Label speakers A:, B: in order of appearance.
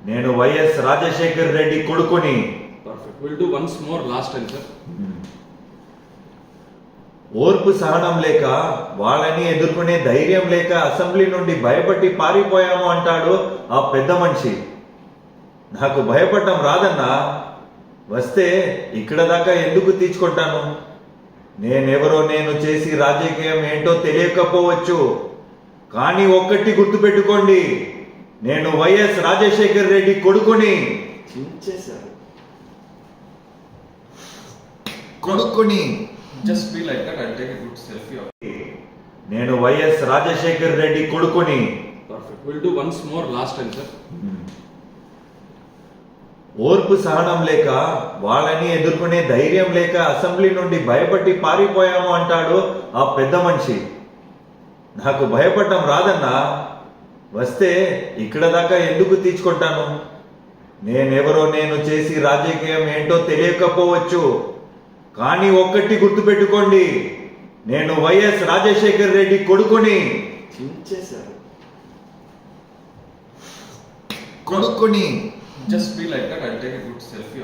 A: నేను వైఎస్ రాజశేఖర్ రెడ్డి కొడుకుని.
B: Perfect. We'll do once more last time, sir.
A: ఓర్పు సహనం లేక, వాళ్ళని ఎదుర్కొనే ధైర్యం లేక అసెంబ్లీ నుండి భయపట్టి పారిపోయాము అంటాడు ఆ పెద్ద మనిషి. నాకు భయపడటం రాదన్నా. వస్తే ఇక్కడ దాకా ఎందుకు తీర్చుకుంటాను? నేనెవరో, నేను చేసి రాజకీయం ఏంటో తెలియకపోవచ్చు, కానీ ఒక్కటి గుర్తుపెట్టుకోండి, నేను వైఎస్ రాజశేఖర్ రెడ్డి కొడుకుని.
B: చించేశారు.
A: కొడుకుని.
B: Just be like that. I'll take a good selfie of you.
A: నేను వైఎస్ రాజశేఖర్ రెడ్డి కొడుకుని.
B: Perfect. We'll do once more last time, sir.
A: ఓర్పు సహనం లేక, వాళ్ళని ఎదుర్కొనే ధైర్యం లేక అసెంబ్లీ నుండి భయపట్టి పారిపోయాము అంటాడు ఆ పెద్ద మనిషి. నాకు భయపడటం రాదన్నా. వస్తే ఇక్కడ దాకా ఎందుకు తీర్చుకుంటాను? నేనెవరో, నేను చేసి రాజకీయం ఏంటో తెలియకపోవచ్చు, కానీ ఒక్కటి గుర్తుపెట్టుకోండి, నేను వైఎస్ రాజశేఖర్ రెడ్డి కొడుకుని.
B: చించేశారు.
A: కొడుకుని.
B: Just be like that. I'll take a good selfie of you.